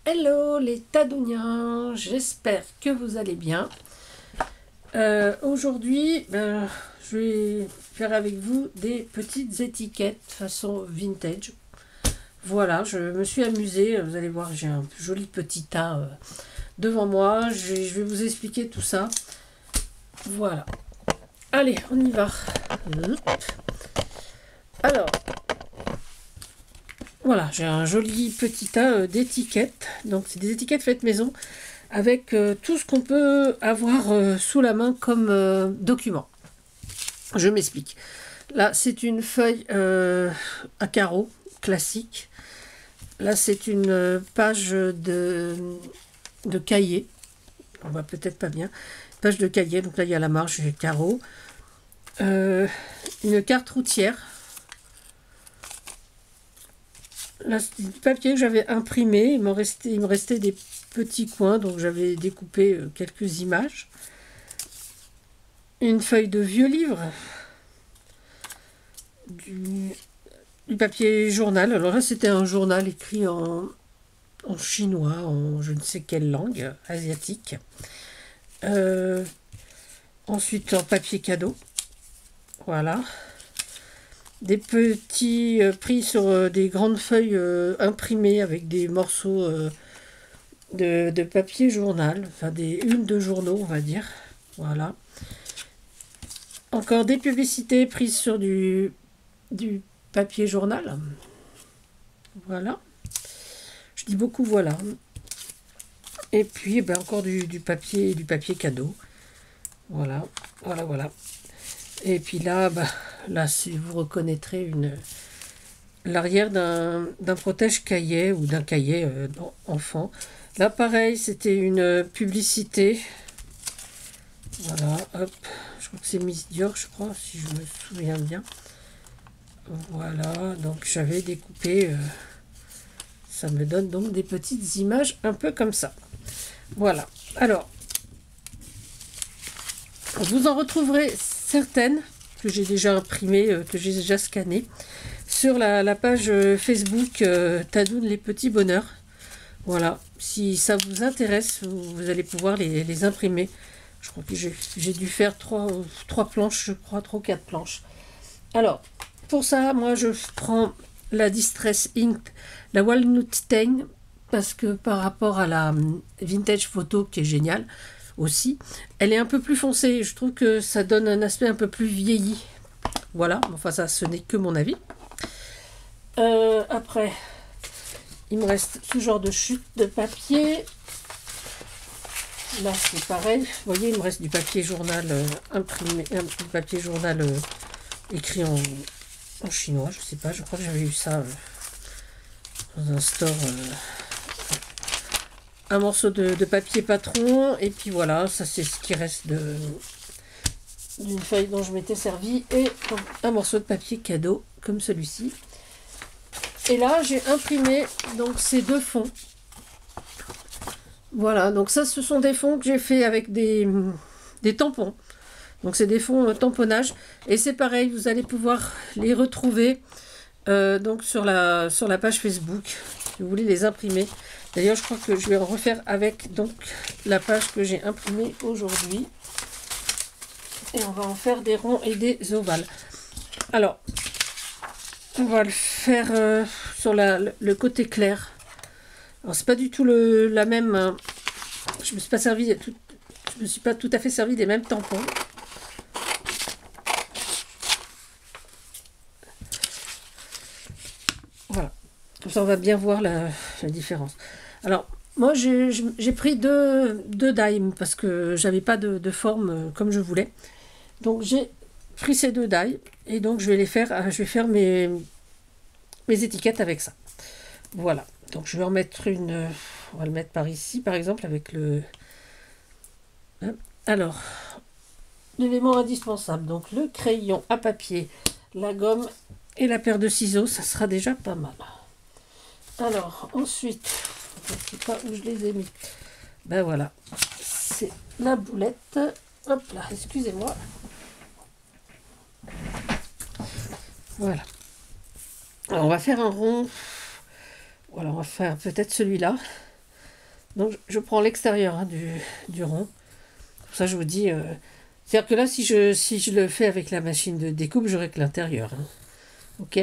Hello les Tadouniens, j'espère que vous allez bien. Aujourd'hui, je vais faire avec vous des petites étiquettes façon vintage. Voilà, je me suis amusée, vous allez voir, j'ai un joli petit tas devant moi. Je vais vous expliquer tout ça. Voilà. Allez, on y va. Alors, voilà, j'ai un joli petit tas d'étiquettes. Donc, c'est des étiquettes faites maison avec tout ce qu'on peut avoir sous la main comme document. Je m'explique. Là, c'est une feuille à carreaux classique. Là, c'est une page de cahier. On voit peut-être pas bien. Page de cahier. Donc là, il y a la marge et les carreaux. Une carte routière. Là, c'est du papier que j'avais imprimé. Il me restait des petits coins, donc j'avais découpé quelques images. Une feuille de vieux livre. Du papier journal. Alors là, c'était un journal écrit en chinois, en je ne sais quelle langue asiatique. Ensuite, en papier cadeau. Voilà. Des petits pris sur des grandes feuilles imprimées avec des morceaux de papier journal, enfin des unes de journaux, on va dire. Voilà. Encore des publicités prises sur du papier journal. Voilà. Je dis beaucoup voilà. Et puis encore du papier cadeau. Voilà. Voilà, voilà. Et puis là, là, si vous reconnaîtrez l'arrière d'un protège-cahier ou d'un cahier enfant. Là, pareil, c'était une publicité. Voilà, hop. Je crois que c'est Miss Dior, je crois, si je me souviens bien. Voilà, donc j'avais découpé. Ça me donne donc des petites images un peu comme ça. Voilà. Alors, vous en retrouverez certaines que j'ai déjà imprimées, que j'ai déjà scannées, sur la page Facebook Tadoun les petits bonheurs. Voilà, si ça vous intéresse, vous allez pouvoir les imprimer. Je crois que j'ai dû faire trois planches, je crois, 3 ou 4 planches. Alors, pour ça, moi, je prends la Distress Ink, la Walnut Stain, parce que par rapport à la Vintage Photo, qui est géniale aussi, elle est un peu plus foncée. Je trouve que ça donne un aspect un peu plus vieilli. Voilà, enfin ça, ce n'est que mon avis. Après, il me reste ce genre de chute de papier. Là, c'est pareil. Vous voyez, il me reste du papier journal imprimé, du papier journal écrit en chinois. Je sais pas, je crois que j'avais eu ça dans un store. Un morceau de papier patron. Et puis voilà, ça c'est ce qui reste d'une feuille dont je m'étais servi. Et donc, un morceau de papier cadeau, comme celui-ci. Et là, j'ai imprimé donc ces deux fonds. Voilà, donc ça, ce sont des fonds que j'ai fait avec des tampons. Donc c'est des fonds tamponnage. Et c'est pareil, vous allez pouvoir les retrouver donc sur la page Facebook, si vous voulez les imprimer. D'ailleurs, je crois que je vais en refaire avec donc la page que j'ai imprimée aujourd'hui. Et on va en faire des ronds et des ovales. Alors, on va le faire sur le côté clair. Alors, c'est pas du tout la même. Je me suis pas servi. Je me suis pas tout à fait servi des mêmes tampons. Voilà. Comme ça, on va bien voir la différence. Alors, moi, j'ai pris deux die parce que j'avais pas de forme comme je voulais. Donc, j'ai pris ces deux die et donc je vais faire mes étiquettes avec ça. Voilà. Donc, je vais en mettre une. On va le mettre par ici, par exemple, avec le. Alors, l'élément indispensable. Donc, le crayon à papier, la gomme et la paire de ciseaux, ça sera déjà pas mal. Alors, ensuite, je ne sais pas où je les ai mis. Ben voilà, c'est la boulette. Hop là, excusez-moi. Voilà. Alors, on va faire un rond. Voilà, on va faire peut-être celui-là. Donc je prends l'extérieur hein, du rond. Pour ça je vous dis, c'est-à-dire que là si je le fais avec la machine de découpe, j'aurai que l'intérieur. Hein. Ok,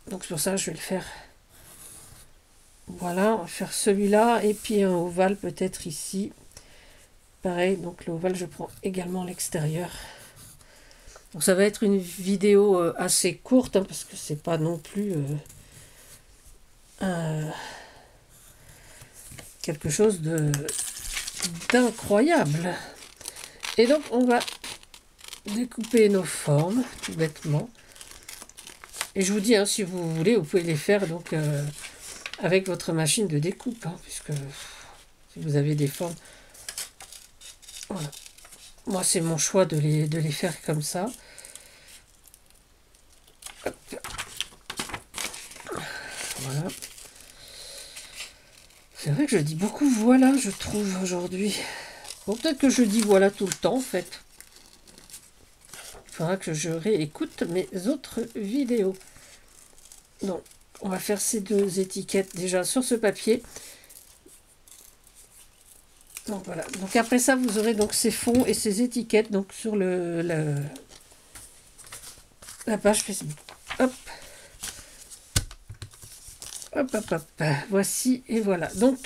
donc sur ça je vais le faire. Voilà, on va faire celui-là et puis un ovale peut-être ici. Pareil, donc l'ovale je prends également l'extérieur. Donc ça va être une vidéo assez courte hein, parce que c'est pas non plus quelque chose d'incroyable. Et donc on va découper nos formes tout bêtement. Et je vous dis, hein, si vous voulez, vous pouvez les faire donc avec votre machine de découpe, hein, puisque si vous avez des formes, voilà. Moi c'est mon choix de les faire comme ça. Hop. Voilà. C'est vrai que je dis beaucoup voilà, je trouve aujourd'hui. Bon, peut-être que je dis voilà tout le temps en fait. Il faudra que je réécoute mes autres vidéos. Donc, on va faire ces deux étiquettes déjà sur ce papier. Donc voilà. Donc après ça, vous aurez donc ces fonds et ces étiquettes donc sur la page Facebook. Hop. Hop, hop, hop. Voici et voilà. Donc,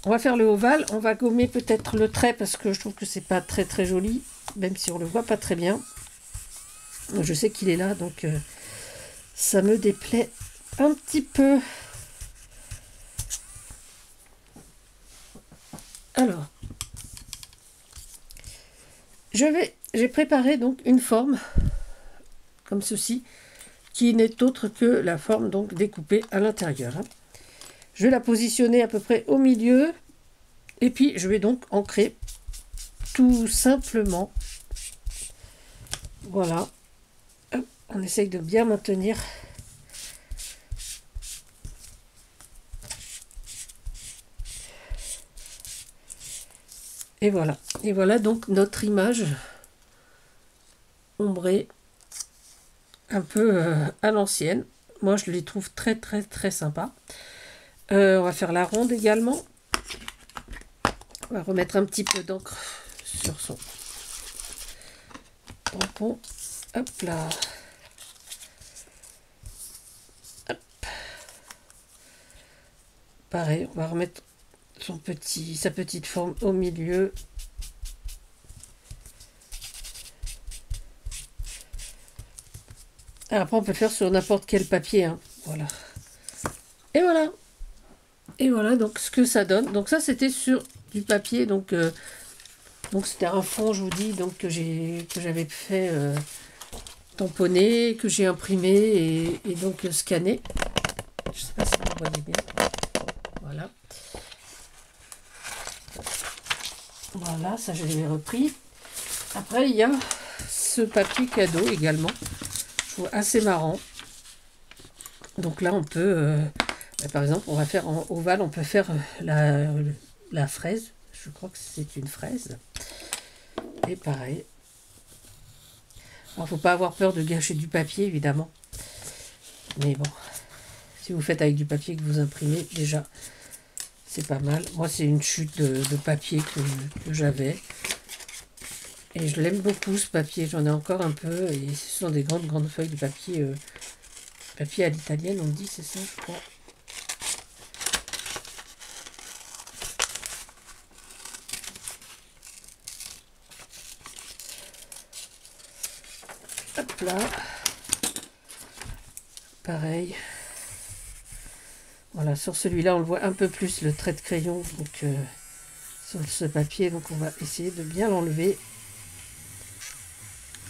on va faire le ovale. On va gommer peut-être le trait parce que je trouve que c'est pas très très joli, même si on le voit pas très bien. Je sais qu'il est là, donc ça me déplaît un petit peu. Alors, j'ai préparé donc une forme comme ceci, qui n'est autre que la forme donc découpée à l'intérieur. Hein. Je vais la positionner à peu près au milieu, et puis je vais donc ancrer tout simplement. Voilà. Hop, on essaye de bien maintenir. Et voilà. Et voilà donc notre image ombrée un peu à l'ancienne. Moi, je les trouve très, très, très sympas. On va faire la ronde également. On va remettre un petit peu d'encre sur son tampon. Hop là. Hop. Pareil, on va remettre sa petite forme au milieu. Après, on peut le faire sur n'importe quel papier. Hein. Voilà. Et voilà. Et voilà donc ce que ça donne. Donc ça, c'était sur du papier. Donc c'était un fond, je vous dis, donc que j'avais fait tamponner, que j'ai imprimé et donc scanné. Je ne sais pas si vous voyez bien. Voilà. Voilà, ça je l'ai repris. Après, il y a ce papier cadeau également. Je trouve assez marrant. Donc là, on peut, par exemple, on va faire en ovale, on peut faire la fraise. Je crois que c'est une fraise. Et pareil. Alors, faut pas avoir peur de gâcher du papier, évidemment. Mais bon, si vous faites avec du papier que vous imprimez, déjà, c'est pas mal. Moi, c'est une chute de papier que j'avais. Et je l'aime beaucoup, ce papier. J'en ai encore un peu. Et ce sont des grandes feuilles de papier. Papier à l'italienne, on dit, c'est ça, je crois. Hop là. Pareil. Voilà, sur celui-là, on le voit un peu plus, le trait de crayon, donc sur ce papier. Donc, on va essayer de bien l'enlever.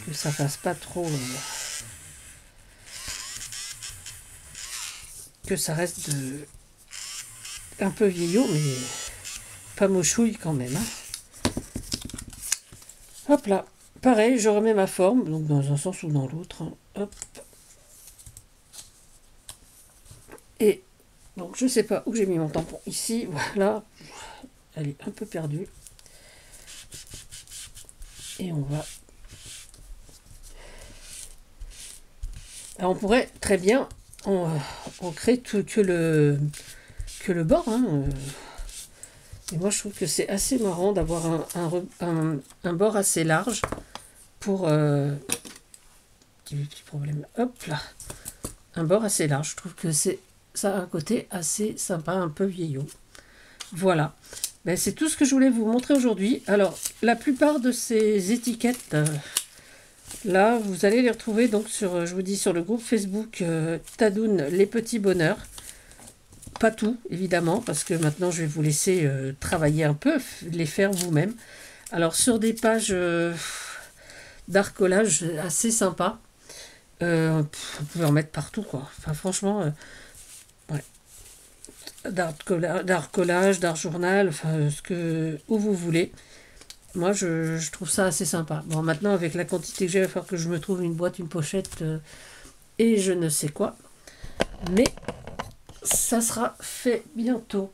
Que ça fasse pas trop... que ça reste un peu vieillot, mais pas mochouille quand même. Hein. Hop là. Pareil, je remets ma forme, donc dans un sens ou dans l'autre. Hein. Hop. Et donc je sais pas où j'ai mis mon tampon. Ici, voilà. Elle est un peu perdue. Et on va... Alors on pourrait très bien ancrer tout que le bord. Hein. Et moi, je trouve que c'est assez marrant d'avoir un bord assez large pour... petit problème. Hop là. Un bord assez large. Je trouve que ça a un côté assez sympa, un peu vieillot. Voilà. Ben, c'est tout ce que je voulais vous montrer aujourd'hui. Alors, la plupart de ces étiquettes, là, vous allez les retrouver donc sur, je vous dis, sur le groupe Facebook Tadoun Les Petits Bonheurs. Pas tout, évidemment, parce que maintenant, je vais vous laisser travailler un peu, les faire vous-même. Alors, sur des pages d'art collage assez sympas, vous pouvez en mettre partout, quoi. Enfin, franchement, ouais. D'art collage, d'art journal, enfin, où vous voulez. Moi, je trouve ça assez sympa. Bon, maintenant, avec la quantité que j'ai, il va falloir que je me trouve une boîte, une pochette et je ne sais quoi. Mais ça sera fait bientôt.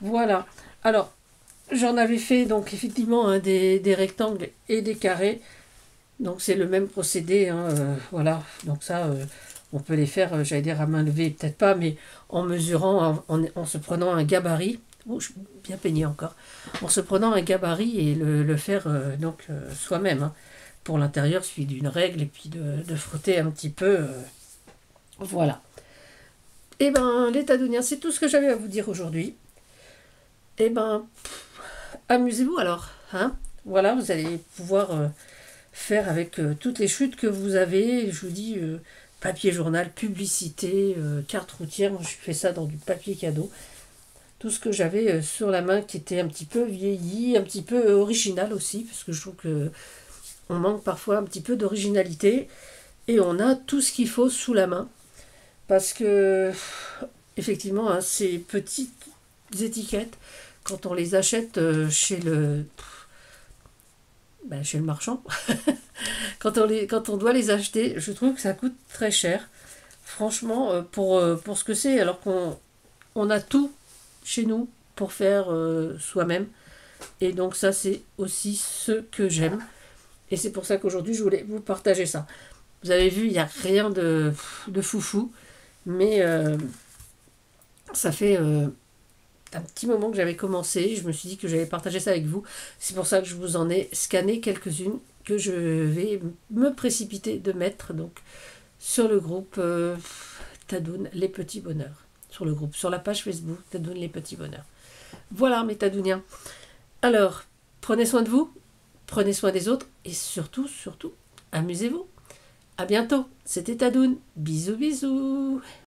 Voilà. Alors, j'en avais fait donc effectivement des rectangles et des carrés. Donc, c'est le même procédé. Hein, voilà. Donc, ça, on peut les faire, j'allais dire à main levée, peut-être pas, mais en mesurant, en se prenant un gabarit. Oh, je suis bien peignée encore. En se prenant un gabarit et le faire soi-même. Hein. Pour l'intérieur, il suffit d'une règle et puis de frotter un petit peu. Voilà. Et ben, les Tadouniens, c'est tout ce que j'avais à vous dire aujourd'hui. Et ben, amusez-vous alors. Hein. Voilà, vous allez pouvoir faire avec toutes les chutes que vous avez. Je vous dis, papier journal, publicité, carte routière. Moi, je fais ça dans du papier cadeau. Tout ce que j'avais sur la main qui était un petit peu vieilli, un petit peu original aussi, parce que je trouve que on manque parfois un petit peu d'originalité. Et on a tout ce qu'il faut sous la main. Parce que, effectivement, hein, ces petites étiquettes, quand on les achète chez le marchand, quand on doit les acheter, je trouve que ça coûte très cher. Franchement, pour ce que c'est, alors qu'on a tout chez nous pour faire soi-même. Et donc ça, c'est aussi ce que j'aime. Et c'est pour ça qu'aujourd'hui, je voulais vous partager ça. Vous avez vu, il n'y a rien de foufou. Mais ça fait un petit moment que j'avais commencé. Je me suis dit que j'allais partager ça avec vous. C'est pour ça que je vous en ai scanné quelques-unes que je vais me précipiter de mettre donc sur le groupe Tadoun Les Petits Bonheurs. Sur la page Facebook Tadoun Les Petits Bonheurs. Voilà mes Tadouniens. Alors, prenez soin de vous, prenez soin des autres et surtout, amusez-vous. À bientôt. C'était Tadoun. Bisous, bisous.